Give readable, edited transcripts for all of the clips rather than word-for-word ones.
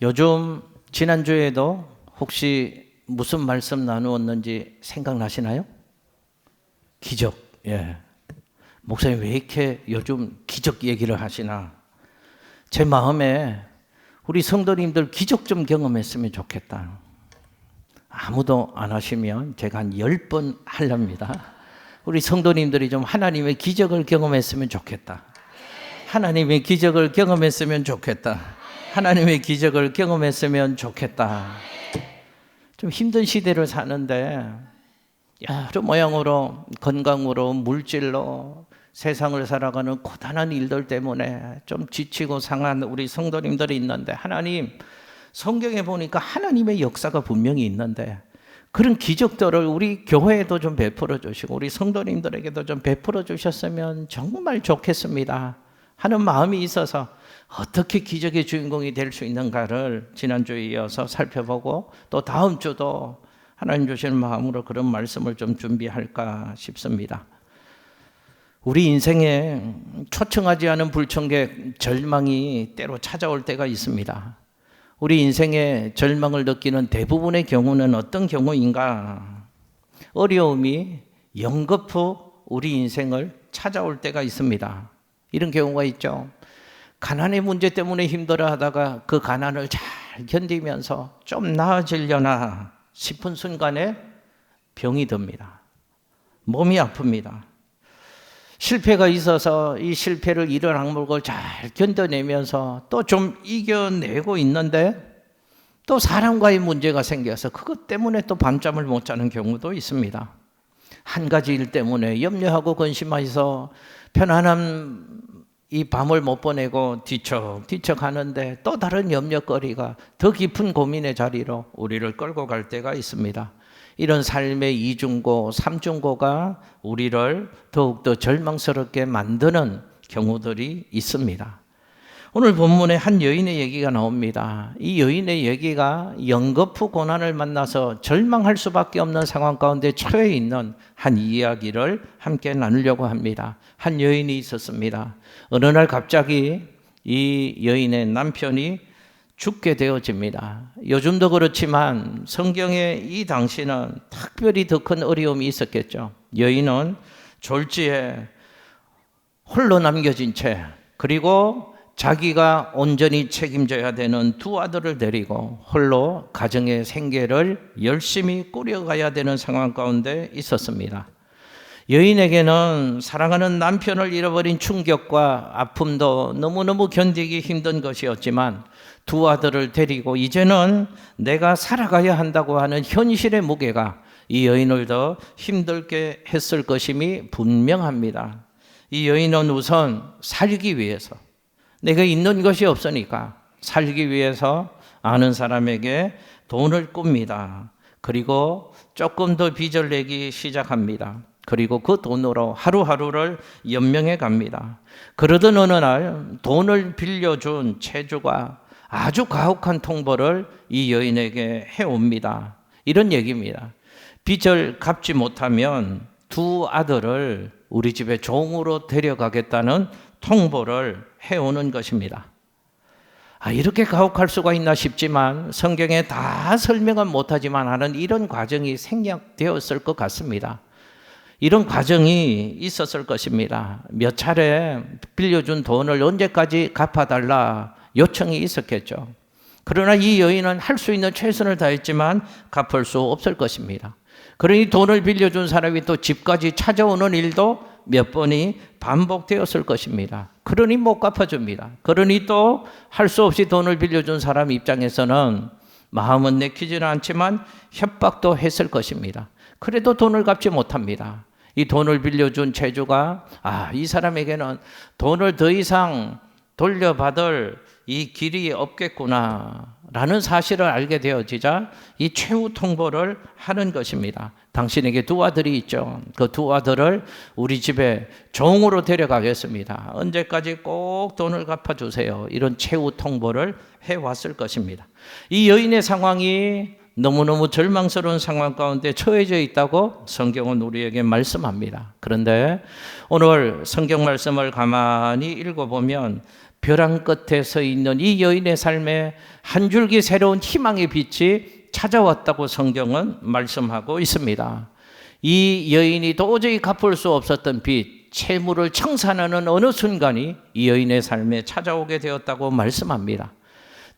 요즘 지난주에도 혹시 무슨 말씀 나누었는지 생각나시나요? 기적. 예. 목사님 왜 이렇게 요즘 기적 얘기를 하시나? 제 마음에 우리 성도님들 기적 좀 경험했으면 좋겠다. 아무도 안 하시면 제가 한 10번 하렵니다. 우리 성도님들이 좀 하나님의 기적을 경험했으면 좋겠다. 하나님의 기적을 경험했으면 좋겠다. 하나님의 기적을 경험했으면 좋겠다. 좀 힘든 시대를 사는데 여러 모양으로 건강으로 물질로 세상을 살아가는 고단한 일들 때문에 좀 지치고 상한 우리 성도님들이 있는데, 하나님, 성경에 보니까 하나님의 역사가 분명히 있는데 그런 기적들을 우리 교회에도 좀 베풀어 주시고 우리 성도님들에게도 좀 베풀어 주셨으면 정말 좋겠습니다 하는 마음이 있어서 어떻게 기적의 주인공이 될 수 있는가를 지난주에 이어서 살펴보고, 또 다음 주도 하나님 주시는 마음으로 그런 말씀을 좀 준비할까 싶습니다. 우리 인생에 초청하지 않은 불청객 절망이 때로 찾아올 때가 있습니다. 우리 인생에 절망을 느끼는 대부분의 경우는 어떤 경우인가? 어려움이 연거푸 우리 인생을 찾아올 때가 있습니다. 이런 경우가 있죠. 가난의 문제 때문에 힘들어하다가 그 가난을 잘 견디면서 좀 나아지려나 싶은 순간에 병이 듭니다. 몸이 아픕니다. 실패가 있어서 이 실패를 이를 악물고 잘 견뎌내면서 또 좀 이겨내고 있는데 또 사람과의 문제가 생겨서 그것 때문에 또 밤잠을 못 자는 경우도 있습니다. 한 가지 일 때문에 염려하고 근심해서 편안한 이 밤을 못 보내고 뒤척뒤척 하는데 또 다른 염려거리가 더 깊은 고민의 자리로 우리를 끌고 갈 때가 있습니다. 이런 삶의 이중고, 삼중고가 우리를 더욱더 절망스럽게 만드는 경우들이 있습니다. 오늘 본문에 한 여인의 얘기가 나옵니다. 이 여인의 얘기가 연거푸 고난을 만나서 절망할 수밖에 없는 상황 가운데 처해 있는 한 이야기를 함께 나누려고 합니다. 한 여인이 있었습니다. 어느 날 갑자기 이 여인의 남편이 죽게 되어집니다. 요즘도 그렇지만 성경에 이 당시는 특별히 더 큰 어려움이 있었겠죠. 여인은 졸지에 홀로 남겨진 채, 그리고 자기가 온전히 책임져야 되는 두 아들을 데리고 홀로 가정의 생계를 열심히 꾸려가야 되는 상황 가운데 있었습니다. 여인에게는 사랑하는 남편을 잃어버린 충격과 아픔도 너무너무 견디기 힘든 것이었지만, 두 아들을 데리고 이제는 내가 살아가야 한다고 하는 현실의 무게가 이 여인을 더 힘들게 했을 것임이 분명합니다. 이 여인은 우선 살기 위해서, 내가 있는 것이 없으니까 살기 위해서 아는 사람에게 돈을 꿉니다. 그리고 조금 더 빚을 내기 시작합니다. 그리고 그 돈으로 하루하루를 연명해 갑니다. 그러던 어느 날 돈을 빌려준 채주가 아주 가혹한 통보를 이 여인에게 해옵니다. 이런 얘기입니다. 빚을 갚지 못하면 두 아들을 우리 집에 종으로 데려가겠다는 통보를 해오는 것입니다. 이렇게 가혹할 수가 있나 싶지만 성경에 다 설명은 못하지만 하는 이런 과정이 생략되었을 것 같습니다. 이런 과정이 있었을 것입니다. 몇 차례 빌려준 돈을 언제까지 갚아달라 요청이 있었겠죠. 그러나 이 여인은 할 수 있는 최선을 다했지만 갚을 수 없을 것입니다. 그러니 돈을 빌려준 사람이 또 집까지 찾아오는 일도 몇 번이 반복되었을 것입니다. 그러니 못 갚아줍니다. 그러니 또 할 수 없이 돈을 빌려준 사람 입장에서는 마음은 내키지는 않지만 협박도 했을 것입니다. 그래도 돈을 갚지 못합니다. 이 돈을 빌려준 채주가 이 사람에게는 돈을 더 이상 돌려받을 이 길이 없겠구나 라는 사실을 알게 되어지자 이 최후 통보를 하는 것입니다. 당신에게 두 아들이 있죠. 그 두 아들을 우리 집에 종으로 데려가겠습니다. 언제까지 꼭 돈을 갚아주세요. 이런 최후 통보를 해왔을 것입니다. 이 여인의 상황이 너무너무 절망스러운 상황 가운데 처해져 있다고 성경은 우리에게 말씀합니다. 그런데 오늘 성경 말씀을 가만히 읽어보면 벼랑 끝에 서 있는 이 여인의 삶에 한 줄기 새로운 희망의 빛이 찾아왔다고 성경은 말씀하고 있습니다. 이 여인이 도저히 갚을 수 없었던 빚, 채무를 청산하는 어느 순간이 이 여인의 삶에 찾아오게 되었다고 말씀합니다.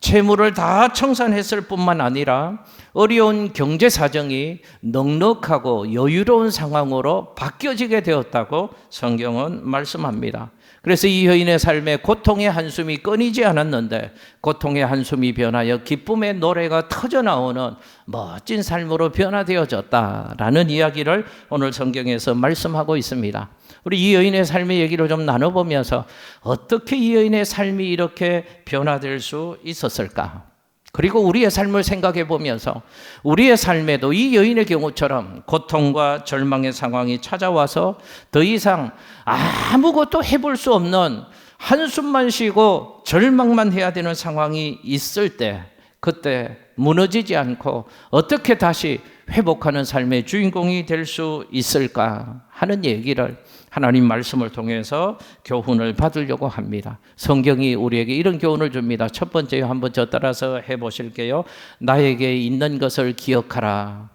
채무를 다 청산했을 뿐만 아니라 어려운 경제 사정이 넉넉하고 여유로운 상황으로 바뀌어지게 되었다고 성경은 말씀합니다. 그래서 이 여인의 삶에 고통의 한숨이 끊이지 않았는데 고통의 한숨이 변하여 기쁨의 노래가 터져나오는 멋진 삶으로 변화되어졌다라는 이야기를 오늘 성경에서 말씀하고 있습니다. 우리 이 여인의 삶의 얘기를 좀 나눠보면서 어떻게 이 여인의 삶이 이렇게 변화될 수 있었을까? 그리고 우리의 삶을 생각해 보면서 우리의 삶에도 이 여인의 경우처럼 고통과 절망의 상황이 찾아와서 더 이상 아무것도 해볼 수 없는 한숨만 쉬고 절망만 해야 되는 상황이 있을 때 그때 무너지지 않고 어떻게 다시 회복하는 삶의 주인공이 될 수 있을까 하는 얘기를 하나님 말씀을 통해서 교훈을 받으려고 합니다. 성경이 우리에게 이런 교훈을 줍니다. 첫 번째요, 한번 저 따라서 해보실게요. 나에게 있는 것을 기억하라.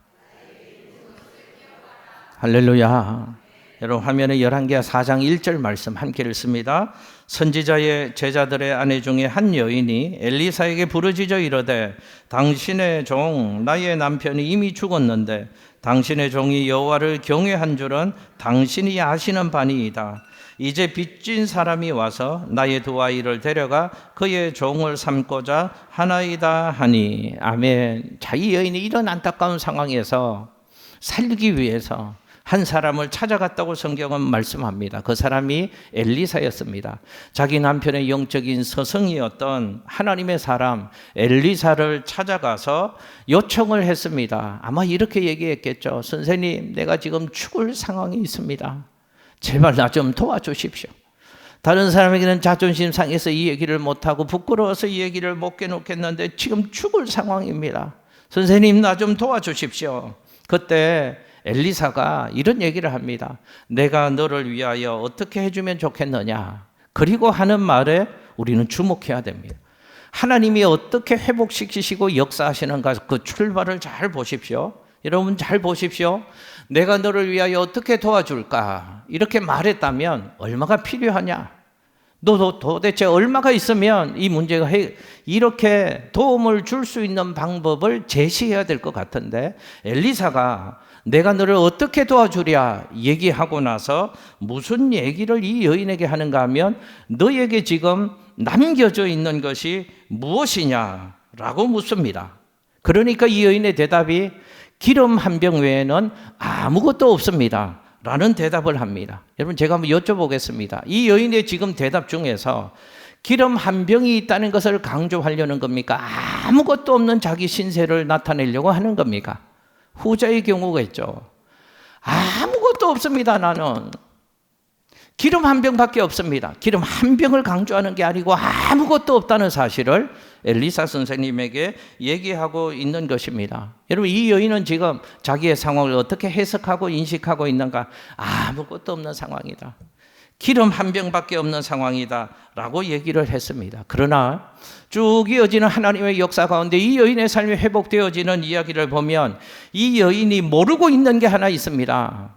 할렐루야. 여러분 화면에 열왕기하 4장 1절 말씀 함께 읽습니다. 선지자의 제자들의 아내 중에 한 여인이 엘리사에게 부르짖어 이르되 당신의 종 나의 남편이 이미 죽었는데 당신의 종이 여호와를 경외한 줄은 당신이 아시는 바니이다. 이제 빚진 사람이 와서 나의 두 아이를 데려가 그의 종을 삼고자 하나이다 하니. 아멘. 자, 이 여인이 이런 안타까운 상황에서 살기 위해서 한 사람을 찾아갔다고 성경은 말씀합니다. 그 사람이 엘리사였습니다. 자기 남편의 영적인 스승이었던 하나님의 사람 엘리사를 찾아가서 요청을 했습니다. 아마 이렇게 얘기했겠죠. 선생님, 내가 지금 죽을 상황이 있습니다. 제발 나 좀 도와주십시오. 다른 사람에게는 자존심 상해서 이 얘기를 못하고 부끄러워서 이 얘기를 못 깨놓겠는데 지금 죽을 상황입니다. 선생님, 나 좀 도와주십시오. 그때 엘리사가 이런 얘기를 합니다. 내가 너를 위하여 어떻게 해주면 좋겠느냐. 그리고 하는 말에 우리는 주목해야 됩니다. 하나님이 어떻게 회복시키시고 역사하시는가 그 출발을 잘 보십시오. 여러분 잘 보십시오. 내가 너를 위하여 어떻게 도와줄까? 이렇게 말했다면 얼마가 필요하냐? 너 도대체 얼마가 있으면 이 문제가 이렇게 도움을 줄 수 있는 방법을 제시해야 될 것 같은데 엘리사가 내가 너를 어떻게 도와주랴 얘기하고 나서 무슨 얘기를 이 여인에게 하는가 하면 너에게 지금 남겨져 있는 것이 무엇이냐라고 묻습니다. 그러니까 이 여인의 대답이 기름 한 병 외에는 아무것도 없습니다 라는 대답을 합니다. 여러분 제가 한번 여쭤보겠습니다. 이 여인의 지금 대답 중에서 기름 한 병이 있다는 것을 강조하려는 겁니까? 아무것도 없는 자기 신세를 나타내려고 하는 겁니까? 후자의 경우겠죠. 아무것도 없습니다. 나는 기름 한 병밖에 없습니다. 기름 한 병을 강조하는 게 아니고 아무것도 없다는 사실을 엘리사 선생님에게 얘기하고 있는 것입니다. 여러분 이 여인은 지금 자기의 상황을 어떻게 해석하고 인식하고 있는가? 아무것도 없는 상황이다. 기름 한 병밖에 없는 상황이다 라고 얘기를 했습니다. 그러나 쭉 이어지는 하나님의 역사 가운데 이 여인의 삶이 회복되어지는 이야기를 보면 이 여인이 모르고 있는 게 하나 있습니다.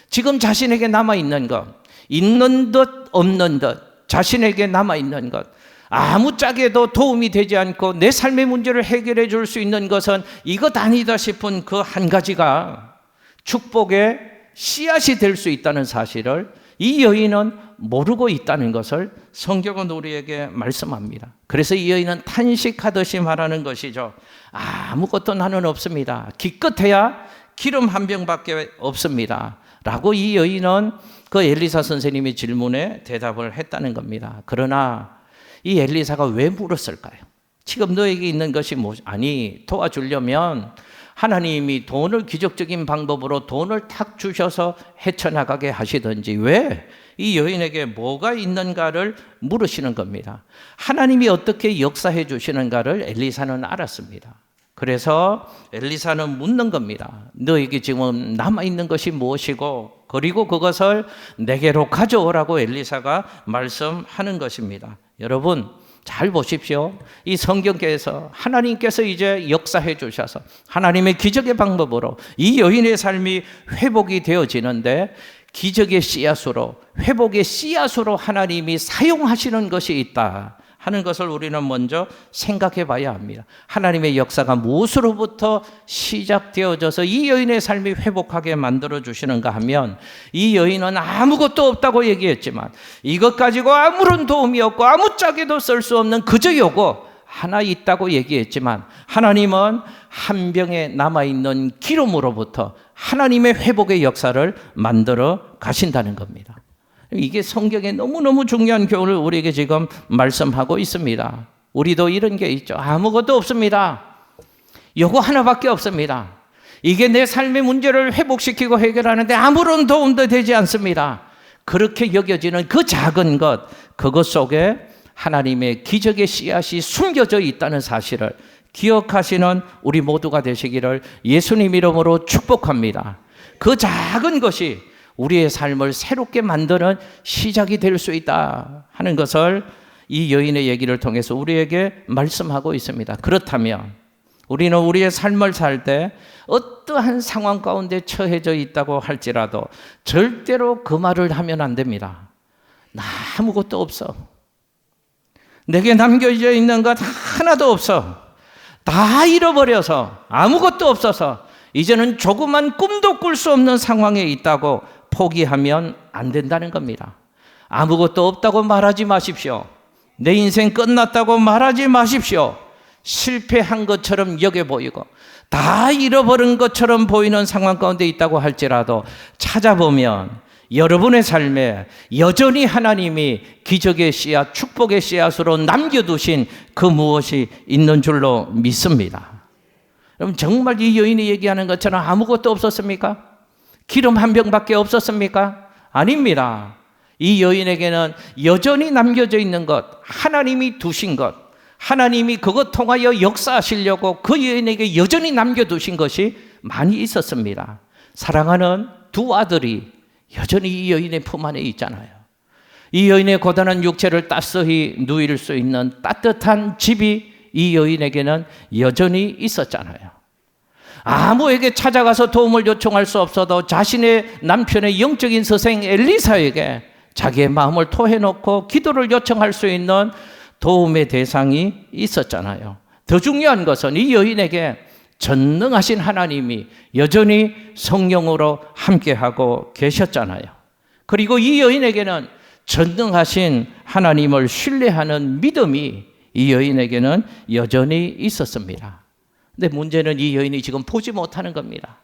지금 자신에게 남아있는 것, 있는 듯 없는 듯 자신에게 남아있는 것, 아무짝에도 도움이 되지 않고 내 삶의 문제를 해결해 줄 수 있는 것은 이것 아니다 싶은 그 한 가지가 축복의 씨앗이 될 수 있다는 사실을 이 여인은 모르고 있다는 것을 성경은 우리에게 말씀합니다. 그래서 이 여인은 탄식하듯이 말하는 것이죠. 아무것도 나는 없습니다. 기껏해야 기름 한 병밖에 없습니다 라고 이 여인은 그 엘리사 선생님의 질문에 대답을 했다는 겁니다. 그러나 이 엘리사가 왜 물었을까요? 지금 너에게 있는 것이 아니 도와주려면 하나님이 돈을 기적적인 방법으로 돈을 탁 주셔서 헤쳐나가게 하시든지 왜 이 여인에게 뭐가 있는가를 물으시는 겁니다. 하나님이 어떻게 역사해 주시는가를 엘리사는 알았습니다. 그래서 엘리사는 묻는 겁니다. 너에게 지금 남아있는 것이 무엇이고 그리고 그것을 내게로 가져오라고 엘리사가 말씀하는 것입니다. 여러분 잘 보십시오. 이 성경께서 하나님께서 이제 역사해 주셔서 하나님의 기적의 방법으로 이 여인의 삶이 회복이 되어지는데 기적의 씨앗으로, 회복의 씨앗으로 하나님이 사용하시는 것이 있다 하는 것을 우리는 먼저 생각해 봐야 합니다. 하나님의 역사가 무엇으로부터 시작되어져서 이 여인의 삶이 회복하게 만들어 주시는가 하면, 이 여인은 아무것도 없다고 얘기했지만 이것 가지고 아무런 도움이 없고 아무짝에도 쓸 수 없는 그저 요거 하나 있다고 얘기했지만, 하나님은 한 병에 남아있는 기름으로부터 하나님의 회복의 역사를 만들어 가신다는 겁니다. 이게 성경에 너무너무 중요한 교훈을 우리에게 지금 말씀하고 있습니다. 우리도 이런 게 있죠. 아무것도 없습니다. 요거 하나밖에 없습니다. 이게 내 삶의 문제를 회복시키고 해결하는데 아무런 도움도 되지 않습니다. 그렇게 여겨지는 그 작은 것, 그것 속에 하나님의 기적의 씨앗이 숨겨져 있다는 사실을 기억하시는 우리 모두가 되시기를 예수님 이름으로 축복합니다. 그 작은 것이 우리의 삶을 새롭게 만드는 시작이 될 수 있다 하는 것을 이 여인의 얘기를 통해서 우리에게 말씀하고 있습니다. 그렇다면 우리는 우리의 삶을 살 때 어떠한 상황 가운데 처해져 있다고 할지라도 절대로 그 말을 하면 안 됩니다. 나 아무것도 없어. 내게 남겨져 있는 것 하나도 없어. 다 잃어버려서 아무것도 없어서 이제는 조그만 꿈도 꿀 수 없는 상황에 있다고 포기하면 안 된다는 겁니다. 아무것도 없다고 말하지 마십시오. 내 인생 끝났다고 말하지 마십시오. 실패한 것처럼 여겨 보이고 다 잃어버린 것처럼 보이는 상황 가운데 있다고 할지라도 찾아보면 여러분의 삶에 여전히 하나님이 기적의 씨앗, 축복의 씨앗으로 남겨두신 그 무엇이 있는 줄로 믿습니다. 여러분 정말 이 여인이 얘기하는 것처럼 아무것도 없었습니까? 기름 한 병밖에 없었습니까? 아닙니다. 이 여인에게는 여전히 남겨져 있는 것, 하나님이 두신 것, 하나님이 그것 통하여 역사하시려고 그 여인에게 여전히 남겨두신 것이 많이 있었습니다. 사랑하는 두 아들이 여전히 이 여인의 품 안에 있잖아요. 이 여인의 고단한 육체를 따스히 누일 수 있는 따뜻한 집이 이 여인에게는 여전히 있었잖아요. 아무에게 찾아가서 도움을 요청할 수 없어도 자신의 남편의 영적인 스승 엘리사에게 자기의 마음을 토해놓고 기도를 요청할 수 있는 도움의 대상이 있었잖아요. 더 중요한 것은 이 여인에게 전능하신 하나님이 여전히 성령으로 함께하고 계셨잖아요. 그리고 이 여인에게는 전능하신 하나님을 신뢰하는 믿음이 이 여인에게는 여전히 있었습니다. 근데 문제는 이 여인이 지금 보지 못하는 겁니다.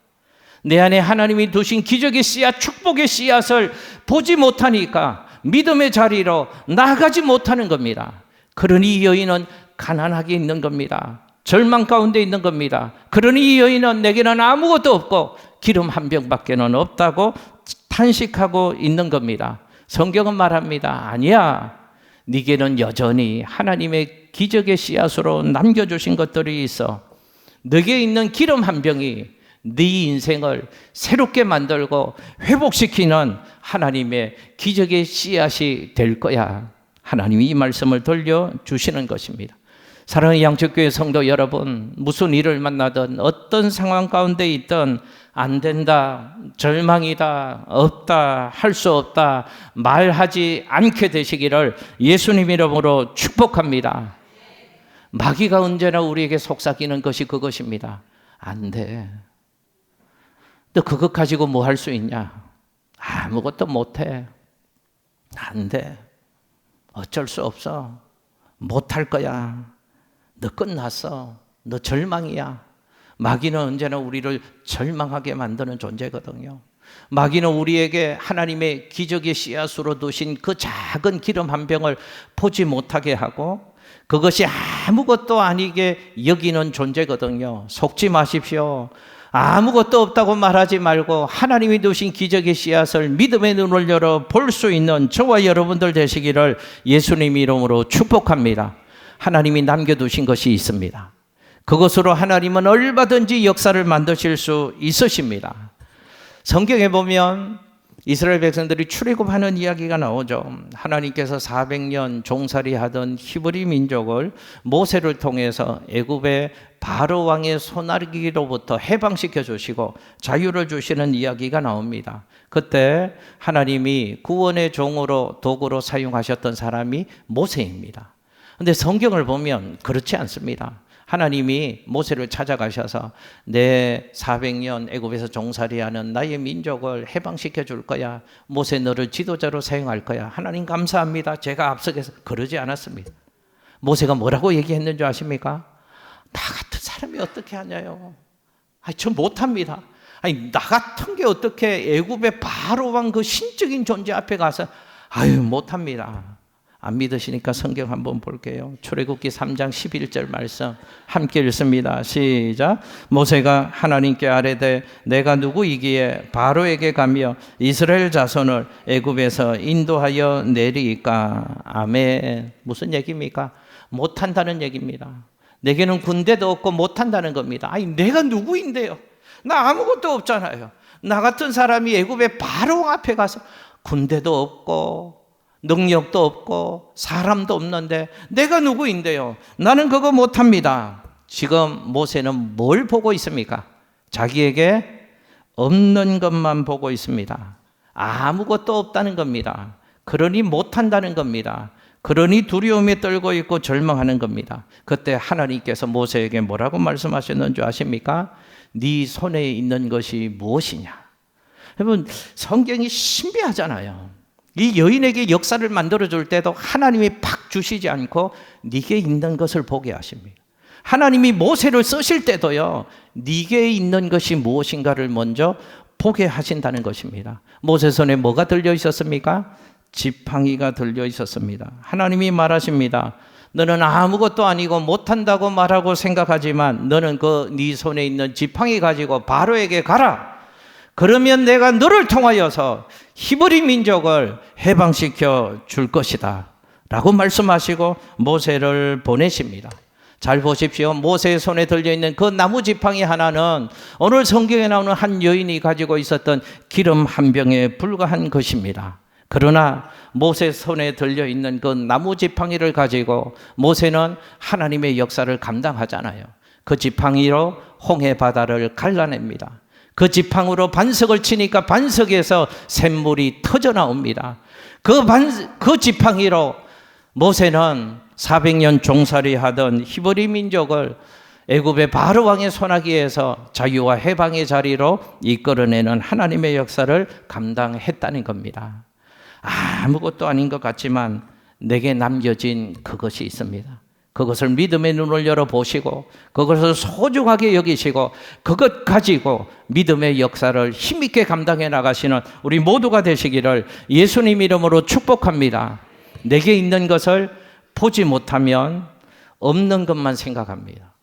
내 안에 하나님이 두신 기적의 씨앗, 축복의 씨앗을 보지 못하니까 믿음의 자리로 나아가지 못하는 겁니다. 그러니 이 여인은 가난하게 있는 겁니다. 절망 가운데 있는 겁니다. 그러니 이 여인은 내게는 아무것도 없고 기름 한 병밖에는 없다고 탄식하고 있는 겁니다. 성경은 말합니다. 아니야. 네게는 여전히 하나님의 기적의 씨앗으로 남겨주신 것들이 있어. 너게 있는 기름 한 병이 네 인생을 새롭게 만들고 회복시키는 하나님의 기적의 씨앗이 될 거야. 하나님이 이 말씀을 돌려주시는 것입니다. 사랑하는 양천교회 성도 여러분, 무슨 일을 만나든 어떤 상황 가운데 있든 안 된다, 절망이다, 없다, 할 수 없다 말하지 않게 되시기를 예수님 이름으로 축복합니다. 마귀가 언제나 우리에게 속삭이는 것이 그것입니다. 안 돼. 너 그것 가지고 뭐 할 수 있냐? 아무것도 못해. 안 돼. 어쩔 수 없어. 못할 거야. 너 끝났어. 너 절망이야. 마귀는 언제나 우리를 절망하게 만드는 존재거든요. 마귀는 우리에게 하나님의 기적의 씨앗으로 두신 그 작은 기름 한 병을 보지 못하게 하고 그것이 아무것도 아니게 여기는 존재거든요. 속지 마십시오. 아무것도 없다고 말하지 말고 하나님이 두신 기적의 씨앗을 믿음의 눈을 열어 볼 수 있는 저와 여러분들 되시기를 예수님 이름으로 축복합니다. 하나님이 남겨두신 것이 있습니다. 그것으로 하나님은 얼마든지 역사를 만드실 수 있으십니다. 성경에 보면 이스라엘 백성들이 출애굽하는 이야기가 나오죠. 하나님께서 400년 종살이 하던 히브리 민족을 모세를 통해서 애굽의 바로 왕의 손아귀로부터 해방시켜 주시고 자유를 주시는 이야기가 나옵니다. 그때 하나님이 구원의 종으로 도구로 사용하셨던 사람이 모세입니다. 그런데 성경을 보면 그렇지 않습니다. 하나님이 모세를 찾아가셔서 내 400년 애굽에서 종살이하는 나의 민족을 해방시켜 줄 거야. 모세 너를 지도자로 사용할 거야. 하나님 감사합니다. 제가 앞서서 그러지 않았습니다. 모세가 뭐라고 얘기했는 줄 아십니까? 나 같은 사람이 어떻게 하냐요. 저 못합니다. 나 같은 게 어떻게 애굽의 바로 왕 그 신적인 존재 앞에 가서 못합니다. 안 믿으시니까 성경 한번 볼게요. 출애굽기 3장 11절 말씀 함께 읽습니다. 시작. 모세가 하나님께 아뢰되 내가 누구이기에 바로에게 가며 이스라엘 자손을 애굽에서 인도하여 내리까. 아멘. 무슨 얘기입니까? 못한다는 얘기입니다. 내게는 군대도 없고 못한다는 겁니다. 내가 누구인데요? 나 아무것도 없잖아요. 나 같은 사람이 애굽의 바로 앞에 가서 군대도 없고 능력도 없고 사람도 없는데 내가 누구인데요? 나는 그거 못합니다. 지금 모세는 뭘 보고 있습니까? 자기에게 없는 것만 보고 있습니다. 아무것도 없다는 겁니다. 그러니 못한다는 겁니다. 그러니 두려움에 떨고 있고 절망하는 겁니다. 그때 하나님께서 모세에게 뭐라고 말씀하셨는지 아십니까? 네 손에 있는 것이 무엇이냐? 여러분, 성경이 신비하잖아요. 이 여인에게 역사를 만들어줄 때도 하나님이 팍 주시지 않고 네게 있는 것을 보게 하십니다. 하나님이 모세를 쓰실 때도요, 네게 있는 것이 무엇인가를 먼저 보게 하신다는 것입니다. 모세 손에 뭐가 들려 있었습니까? 지팡이가 들려 있었습니다. 하나님이 말하십니다. 너는 아무것도 아니고 못한다고 말하고 생각하지만 너는 네 손에 있는 지팡이 가지고 바로에게 가라. 그러면 내가 너를 통하여서 히브리 민족을 해방시켜 줄 것이다 라고 말씀하시고 모세를 보내십니다. 잘 보십시오. 모세의 손에 들려있는 그 나무 지팡이 하나는 오늘 성경에 나오는 한 여인이 가지고 있었던 기름 한 병에 불과한 것입니다. 그러나 모세 손에 들려있는 그 나무 지팡이를 가지고 모세는 하나님의 역사를 감당하잖아요. 그 지팡이로 홍해 바다를 갈라냅니다. 그 지팡이로 반석을 치니까 반석에서 샘물이 터져 나옵니다. 그 지팡이로 모세는 400년 종살이 하던 히브리 민족을 애굽의 바로 왕의 손아귀에서 자유와 해방의 자리로 이끌어내는 하나님의 역사를 감당했다는 겁니다. 아무것도 아닌 것 같지만 내게 남겨진 그것이 있습니다. 그것을 믿음의 눈을 열어보시고 그것을 소중하게 여기시고 그것 가지고 믿음의 역사를 힘있게 감당해 나가시는 우리 모두가 되시기를 예수님 이름으로 축복합니다. 내게 있는 것을 보지 못하면 없는 것만 생각합니다.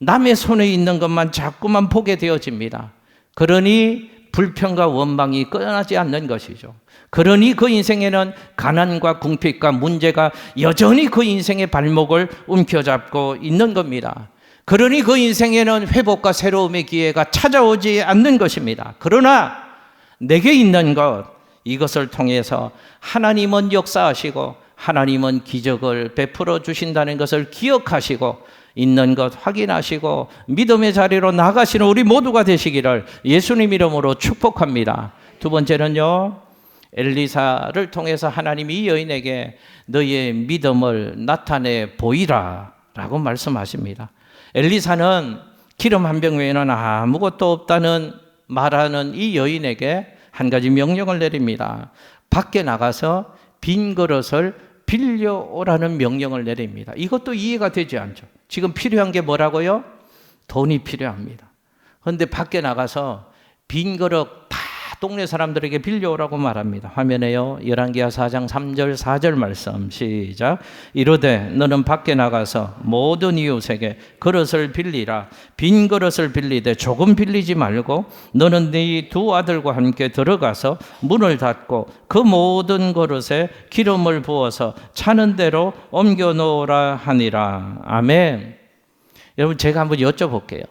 남의 손에 있는 것만 자꾸만 보게 되어집니다. 그러니 불평과 원망이 끊어나지 않는 것이죠. 그러니 그 인생에는 가난과 궁핍과 문제가 여전히 그 인생의 발목을 움켜잡고 있는 겁니다. 그러니 그 인생에는 회복과 새로움의 기회가 찾아오지 않는 것입니다. 그러나 내게 있는 것, 이것을 통해서 하나님은 역사하시고 하나님은 기적을 베풀어 주신다는 것을 기억하시고 있는 것 확인하시고 믿음의 자리로 나가시는 우리 모두가 되시기를 예수님 이름으로 축복합니다. 두 번째는요, 엘리사를 통해서 하나님이 이 여인에게 너의 믿음을 나타내 보이라 라고 말씀하십니다. 엘리사는 기름 한 병 외에는 아무것도 없다는 말하는 이 여인에게 한 가지 명령을 내립니다. 밖에 나가서 빈 그릇을 빌려오라는 명령을 내립니다. 이것도 이해가 되지 않죠. 지금 필요한 게 뭐라고요? 돈이 필요합니다. 그런데 밖에 나가서 빈 그릇 다 동네 사람들에게 빌려오라고 말합니다. 화면에요. 열왕기하 4장 3절 4절 말씀 시작. 이르되 너는 밖에 나가서 모든 이웃에게 그릇을 빌리라. 빈 그릇을 빌리되 조금 빌리지 말고 너는 네 두 아들과 함께 들어가서 문을 닫고 그 모든 그릇에 기름을 부어서 차는 대로 옮겨 놓으라 하니라. 아멘. 여러분, 제가 한번 여쭤볼게요.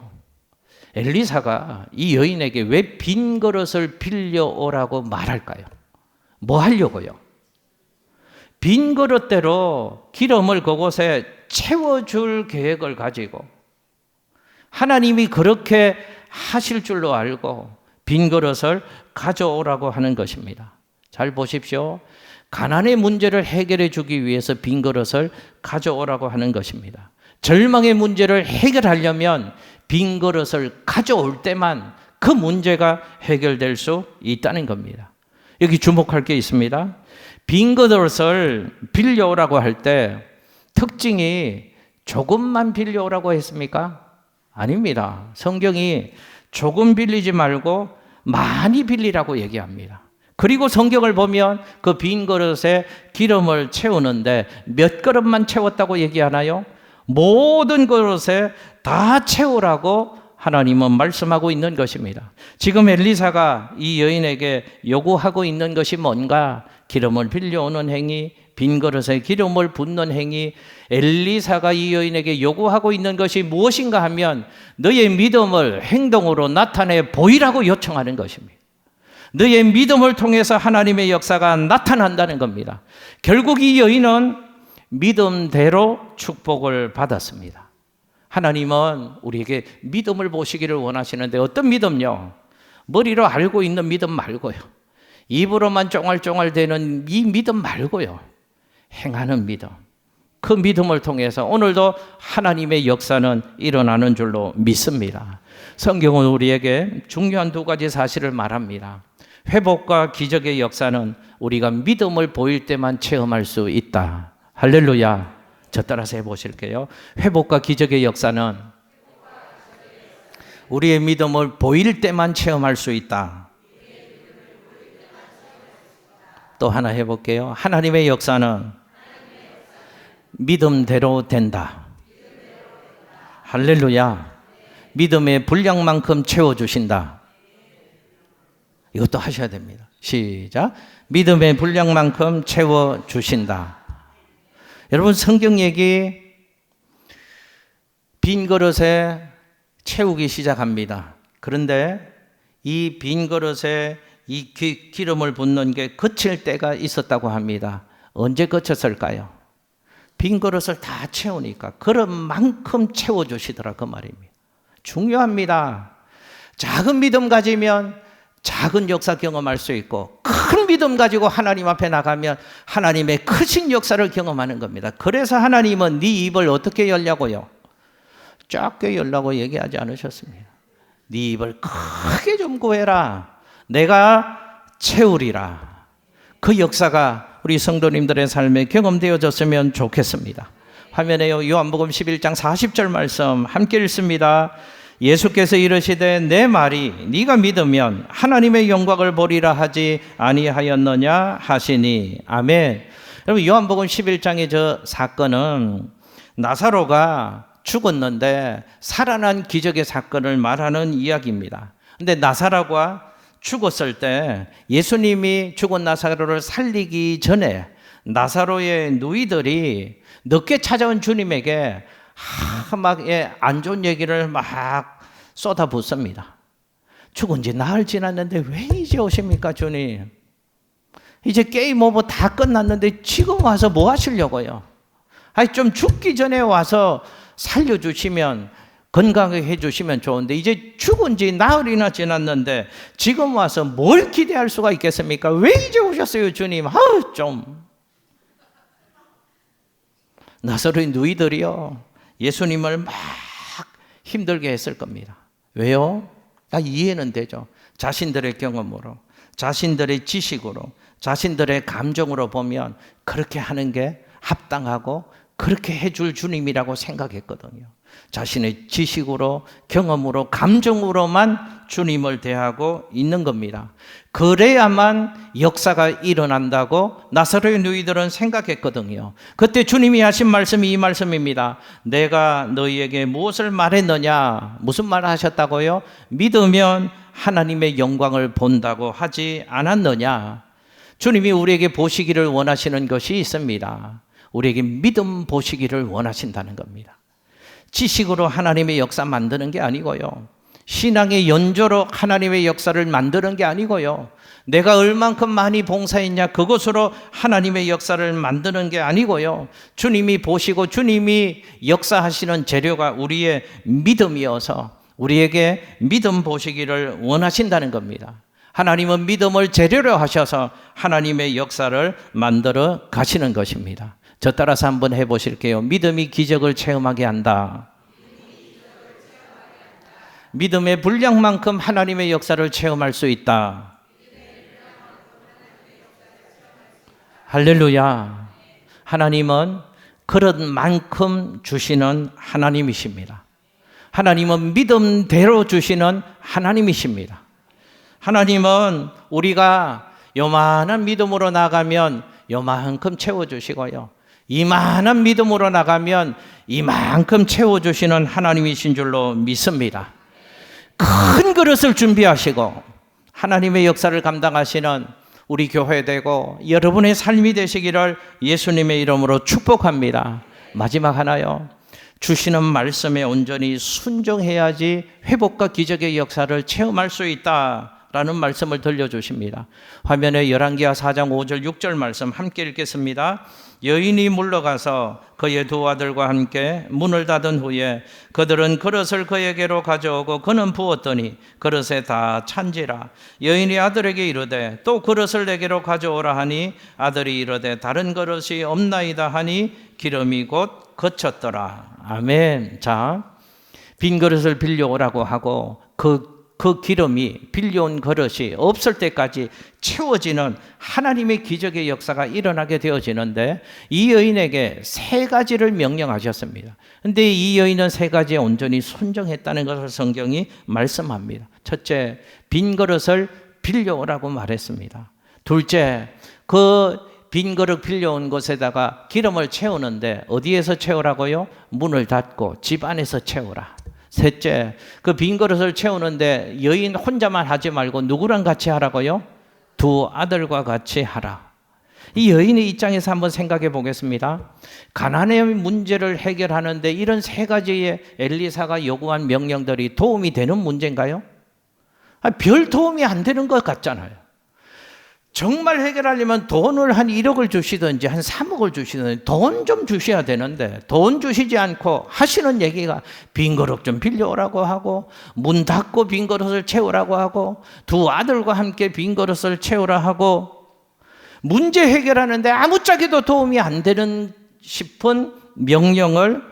엘리사가 이 여인에게 왜 빈 그릇을 빌려오라고 말할까요? 뭐 하려고요? 빈 그릇대로 기름을 그곳에 채워줄 계획을 가지고 하나님이 그렇게 하실 줄로 알고 빈 그릇을 가져오라고 하는 것입니다. 잘 보십시오. 가난의 문제를 해결해 주기 위해서 빈 그릇을 가져오라고 하는 것입니다. 절망의 문제를 해결하려면 빈 그릇을 가져올 때만 그 문제가 해결될 수 있다는 겁니다. 여기 주목할 게 있습니다. 빈 그릇을 빌려오라고 할 때 특징이 조금만 빌려오라고 했습니까? 아닙니다. 성경이 조금 빌리지 말고 많이 빌리라고 얘기합니다. 그리고 성경을 보면 그 빈 그릇에 기름을 채우는데 몇 그릇만 채웠다고 얘기하나요? 모든 그릇에 다 채우라고 하나님은 말씀하고 있는 것입니다. 지금 엘리사가 이 여인에게 요구하고 있는 것이 뭔가? 기름을 빌려오는 행위, 빈 그릇에 기름을 붓는 행위. 엘리사가 이 여인에게 요구하고 있는 것이 무엇인가 하면 너의 믿음을 행동으로 나타내 보이라고 요청하는 것입니다. 너의 믿음을 통해서 하나님의 역사가 나타난다는 겁니다. 결국 이 여인은 믿음대로 축복을 받았습니다. 하나님은 우리에게 믿음을 보시기를 원하시는데 어떤 믿음요? 머리로 알고 있는 믿음 말고요. 입으로만 쫑알쫑알대는 이 믿음 말고요. 행하는 믿음. 그 믿음을 통해서 오늘도 하나님의 역사는 일어나는 줄로 믿습니다. 성경은 우리에게 중요한 두 가지 사실을 말합니다. 회복과 기적의 역사는 우리가 믿음을 보일 때만 체험할 수 있다. 할렐루야. 저 따라서 해보실게요. 회복과 기적의 역사는 우리의 믿음을 보일 때만 체험할 수 있다. 또 하나 해볼게요. 하나님의 역사는 믿음대로 된다. 할렐루야. 믿음의 분량만큼 채워주신다. 이것도 하셔야 됩니다. 시작. 믿음의 분량만큼 채워주신다. 여러분, 성경 얘기 빈 그릇에 채우기 시작합니다. 그런데 이 빈 그릇에 이 기름을 붓는 게 그칠 때가 있었다고 합니다. 언제 그쳤을까요? 빈 그릇을 다 채우니까 그릇만큼 채워주시더라 그 말입니다. 중요합니다. 작은 믿음 가지면 작은 역사 경험할 수 있고 큰 믿음 가지고 하나님 앞에 나가면 하나님의 크신 역사를 경험하는 겁니다. 그래서 하나님은 네 입을 어떻게 열냐고요? 작게 열라고 얘기하지 않으셨습니다. 네 입을 크게 좀 구해라. 내가 채우리라. 그 역사가 우리 성도님들의 삶에 경험되어졌으면 좋겠습니다. 화면에요. 요한복음 11장 40절 말씀 함께 읽습니다. 예수께서 이르시되 내 말이 네가 믿으면 하나님의 영광을 보리라 하지 아니하였느냐 하시니. 아멘. 여러분, 요한복음 11장의 저 사건은 나사로가 죽었는데 살아난 기적의 사건을 말하는 이야기입니다. 근데 나사로가 죽었을 때 예수님이 죽은 나사로를 살리기 전에 나사로의 누이들이 늦게 찾아온 주님에게 막 안 좋은 얘기를 막 쏟아붓습니다. 죽은 지 나흘 지났는데 왜 이제 오십니까, 주님? 이제 게임 오버 다 끝났는데 지금 와서 뭐 하시려고요? 아니, 좀 죽기 전에 와서 살려주시면, 건강하게 해주시면 좋은데 이제 죽은 지 나흘이나 지났는데 지금 와서 뭘 기대할 수가 있겠습니까? 왜 이제 오셨어요, 주님? 아우, 좀. 나사로의 누이들이요, 예수님을 막 힘들게 했을 겁니다. 왜요? 이해는 되죠. 자신들의 경험으로, 자신들의 지식으로, 자신들의 감정으로 보면 그렇게 하는 게 합당하고 그렇게 해줄 주님이라고 생각했거든요. 자신의 지식으로, 경험으로, 감정으로만 주님을 대하고 있는 겁니다. 그래야만 역사가 일어난다고 나사로의 누이들은 생각했거든요. 그때 주님이 하신 말씀이 이 말씀입니다. 내가 너희에게 무엇을 말했느냐? 무슨 말 하셨다고요? 믿으면 하나님의 영광을 본다고 하지 않았느냐? 주님이 우리에게 보시기를 원하시는 것이 있습니다. 우리에게 믿음 보시기를 원하신다는 겁니다. 지식으로 하나님의 역사 만드는 게 아니고요. 신앙의 연조로 하나님의 역사를 만드는 게 아니고요. 내가 얼만큼 많이 봉사했냐 그것으로 하나님의 역사를 만드는 게 아니고요. 주님이 보시고 주님이 역사하시는 재료가 우리의 믿음이어서 우리에게 믿음 보시기를 원하신다는 겁니다. 하나님은 믿음을 재료로 하셔서 하나님의 역사를 만들어 가시는 것입니다. 저 따라서 한번 해보실게요. 믿음이 기적을 체험하게 한다. 믿음의 분량만큼 하나님의 역사를 체험할 수 있다. 할렐루야. 하나님은 그런 만큼 주시는 하나님이십니다. 하나님은 믿음대로 주시는 하나님이십니다. 하나님은 우리가 요만한 믿음으로 나가면 요만큼 채워주시고요. 이만한 믿음으로 나가면 이만큼 채워주시는 하나님이신 줄로 믿습니다. 큰 그릇을 준비하시고 하나님의 역사를 감당하시는 우리 교회 되고 여러분의 삶이 되시기를 예수님의 이름으로 축복합니다. 마지막 하나요. 주시는 말씀에 온전히 순종해야지 회복과 기적의 역사를 체험할 수 있다라는 말씀을 들려주십니다. 화면에 열왕기하 4장 5절 6절 말씀 함께 읽겠습니다. 여인이 물러가서 그의 두 아들과 함께 문을 닫은 후에 그들은 그릇을 그에게로 가져오고 그는 부었더니 그릇에 다 찬지라. 여인이 아들에게 이르되 또 그릇을 내게로 가져오라 하니 아들이 이르되 다른 그릇이 없나이다 하니 기름이 곧 거쳤더라. 아멘. 자, 빈 그릇을 빌려오라고 하고 그 기름이 빌려온 그릇이 없을 때까지 채워지는 하나님의 기적의 역사가 일어나게 되어지는데 이 여인에게 세 가지를 명령하셨습니다. 그런데 이 여인은 세 가지에 온전히 순종했다는 것을 성경이 말씀합니다. 첫째, 빈 그릇을 빌려오라고 말했습니다. 둘째, 그 빈 그릇 빌려온 곳에다가 기름을 채우는데 어디에서 채우라고요? 문을 닫고 집 안에서 채우라. 셋째, 그 빈 그릇을 채우는데 여인 혼자만 하지 말고 누구랑 같이 하라고요? 두 아들과 같이 하라. 이 여인의 입장에서 한번 생각해 보겠습니다. 가난의 문제를 해결하는데 이런 세 가지의 엘리사가 요구한 명령들이 도움이 되는 문제인가요? 별 도움이 안 되는 것 같잖아요. 정말 해결하려면 돈을 한 1억을 주시든지 한 3억을 주시든지 돈 좀 주셔야 되는데 돈 주시지 않고 하시는 얘기가 빈 그릇 좀 빌려오라고 하고 문 닫고 빈 그릇을 채우라고 하고 두 아들과 함께 빈 그릇을 채우라 하고 문제 해결하는데 아무짝에도 도움이 안 되는 싶은 명령을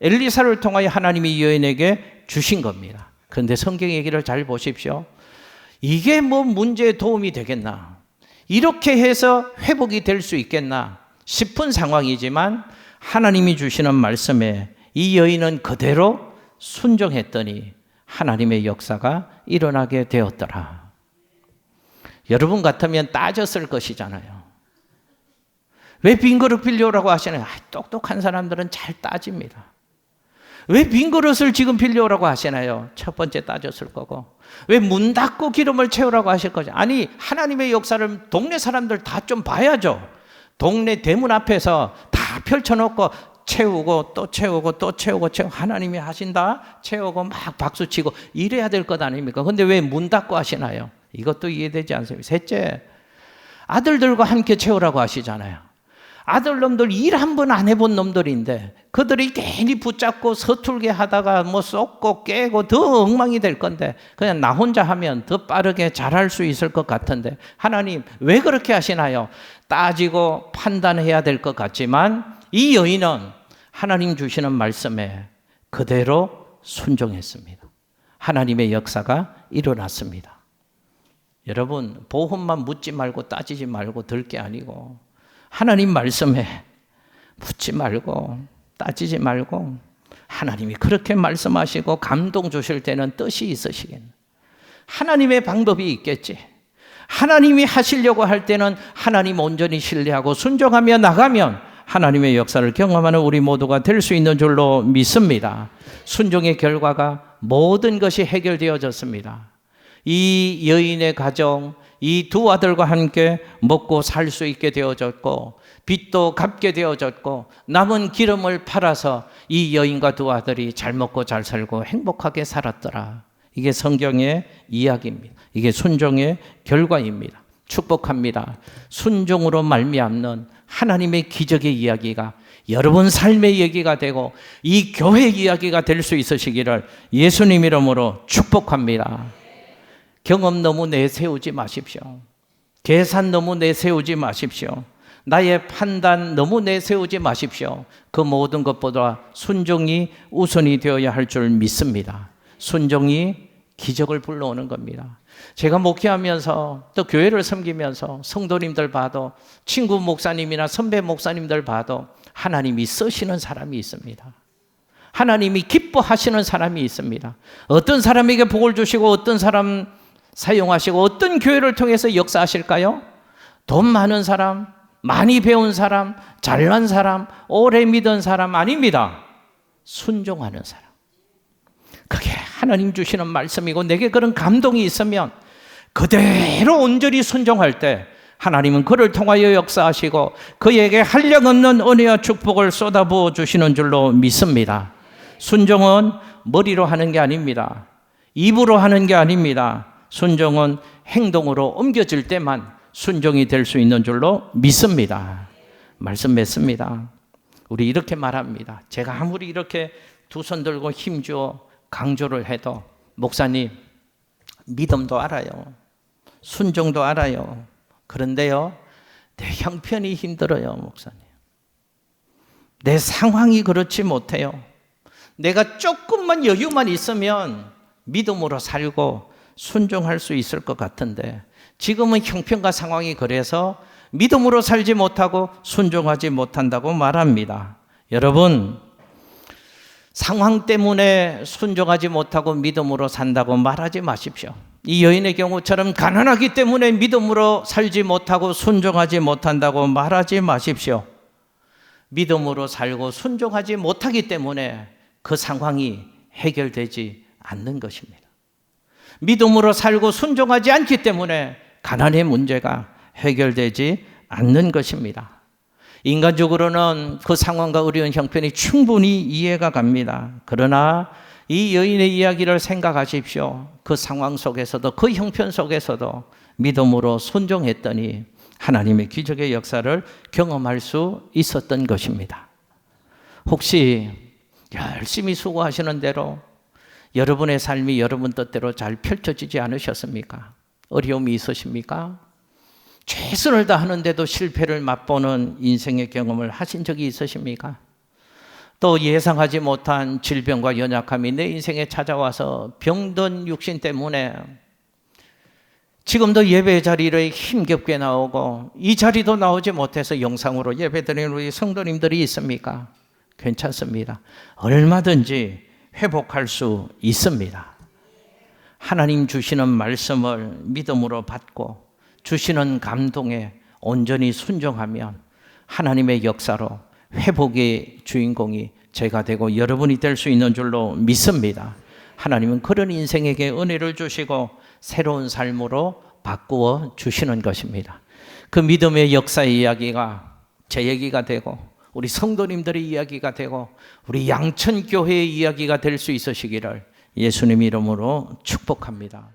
엘리사를 통하여 하나님이 이 여인에게 주신 겁니다. 그런데 성경 얘기를 잘 보십시오. 이게 뭐 문제에 도움이 되겠나? 이렇게 해서 회복이 될 수 있겠나 싶은 상황이지만 하나님이 주시는 말씀에 이 여인은 그대로 순종했더니 하나님의 역사가 일어나게 되었더라. 여러분 같으면 따졌을 것이잖아요. 왜 빈 그릇 빌려오라고 하시나요? 똑똑한 사람들은 잘 따집니다. 왜 빈 그릇을 지금 빌려오라고 하시나요? 첫 번째 따졌을 거고. 왜 문 닫고 기름을 채우라고 하실 거죠? 아니, 하나님의 역사를 동네 사람들 다 좀 봐야죠. 동네 대문 앞에서 다 펼쳐놓고 채우고 또 채우고 또 채우고 하나님이 하신다 채우고 막 박수치고 이래야 될 것 아닙니까? 근데 왜 문 닫고 하시나요? 이것도 이해되지 않습니다. 셋째, 아들들과 함께 채우라고 하시잖아요. 아들놈들 일 한 번 안 해본 놈들인데 그들이 괜히 붙잡고 서툴게 하다가 뭐 쏟고 깨고 더 엉망이 될 건데 그냥 나 혼자 하면 더 빠르게 잘할 수 있을 것 같은데 하나님 왜 그렇게 하시나요? 따지고 판단해야 될 것 같지만 이 여인은 하나님 주시는 말씀에 그대로 순종했습니다. 하나님의 역사가 일어났습니다. 여러분, 보험만 묻지 말고 따지지 말고 들 게 아니고 하나님 말씀에 묻지 말고 따지지 말고 하나님이 그렇게 말씀하시고 감동 주실 때는 뜻이 있으시겠네. 하나님의 방법이 있겠지. 하나님이 하시려고 할 때는 하나님 온전히 신뢰하고 순종하며 나가면 하나님의 역사를 경험하는 우리 모두가 될 수 있는 줄로 믿습니다. 순종의 결과가 모든 것이 해결되어졌습니다. 이 여인의 가정, 이 두 아들과 함께 먹고 살 수 있게 되어졌고 빚도 갚게 되어졌고 남은 기름을 팔아서 이 여인과 두 아들이 잘 먹고 잘 살고 행복하게 살았더라. 이게 성경의 이야기입니다. 이게 순종의 결과입니다. 축복합니다. 순종으로 말미암는 하나님의 기적의 이야기가 여러분 삶의 얘기가 되고 이 교회 이야기가 될 수 있으시기를 예수님 이름으로 축복합니다. 경험 너무 내세우지 마십시오. 계산 너무 내세우지 마십시오. 나의 판단 너무 내세우지 마십시오. 그 모든 것보다 순종이 우선이 되어야 할 줄 믿습니다. 순종이 기적을 불러오는 겁니다. 제가 목회하면서 또 교회를 섬기면서 성도님들 봐도 친구 목사님이나 선배 목사님들 봐도 하나님이 쓰시는 사람이 있습니다. 하나님이 기뻐하시는 사람이 있습니다. 어떤 사람에게 복을 주시고 어떤 사람 사용하시고 어떤 교회를 통해서 역사하실까요? 돈 많은 사람, 많이 배운 사람, 잘난 사람, 오래 믿은 사람 아닙니다. 순종하는 사람. 그게 하나님 주시는 말씀이고 내게 그런 감동이 있으면 그대로 온전히 순종할 때 하나님은 그를 통하여 역사하시고 그에게 한량없는 은혜와 축복을 쏟아부어 주시는 줄로 믿습니다. 순종은 머리로 하는 게 아닙니다. 입으로 하는 게 아닙니다. 순종은 행동으로 옮겨질 때만 순종이 될 수 있는 줄로 믿습니다. 말씀 맺습니다. 우리 이렇게 말합니다. 제가 아무리 이렇게 두 손 들고 힘주어 강조를 해도 목사님 믿음도 알아요. 순종도 알아요. 그런데요 내 형편이 힘들어요 목사님. 내 상황이 그렇지 못해요. 내가 조금만 여유만 있으면 믿음으로 살고 순종할 수 있을 것 같은데 지금은 형편과 상황이 그래서 믿음으로 살지 못하고 순종하지 못한다고 말합니다. 여러분 상황 때문에 순종하지 못하고 믿음으로 산다고 말하지 마십시오. 이 여인의 경우처럼 가난하기 때문에 믿음으로 살지 못하고 순종하지 못한다고 말하지 마십시오. 믿음으로 살고 순종하지 못하기 때문에 그 상황이 해결되지 않는 것입니다. 믿음으로 살고 순종하지 않기 때문에 가난의 문제가 해결되지 않는 것입니다. 인간적으로는 그 상황과 어려운 형편이 충분히 이해가 갑니다. 그러나 이 여인의 이야기를 생각하십시오. 그 상황 속에서도 그 형편 속에서도 믿음으로 순종했더니 하나님의 기적의 역사를 경험할 수 있었던 것입니다. 혹시 열심히 수고하시는 대로 여러분의 삶이 여러분 뜻대로 잘 펼쳐지지 않으셨습니까? 어려움이 있으십니까? 최선을 다하는데도 실패를 맛보는 인생의 경험을 하신 적이 있으십니까? 또 예상하지 못한 질병과 연약함이 내 인생에 찾아와서 병든 육신 때문에 지금도 예배 자리를 힘겹게 나오고 이 자리도 나오지 못해서 영상으로 예배드리는 우리 성도님들이 있습니까? 괜찮습니다. 얼마든지 회복할 수 있습니다. 하나님 주시는 말씀을 믿음으로 받고 주시는 감동에 온전히 순종하면 하나님의 역사로 회복의 주인공이 제가 되고 여러분이 될 수 있는 줄로 믿습니다. 하나님은 그런 인생에게 은혜를 주시고 새로운 삶으로 바꾸어 주시는 것입니다. 그 믿음의 역사의 이야기가 제 얘기가 되고 우리 성도님들의 이야기가 되고 우리 양천교회의 이야기가 될 수 있으시기를 예수님 이름으로 축복합니다.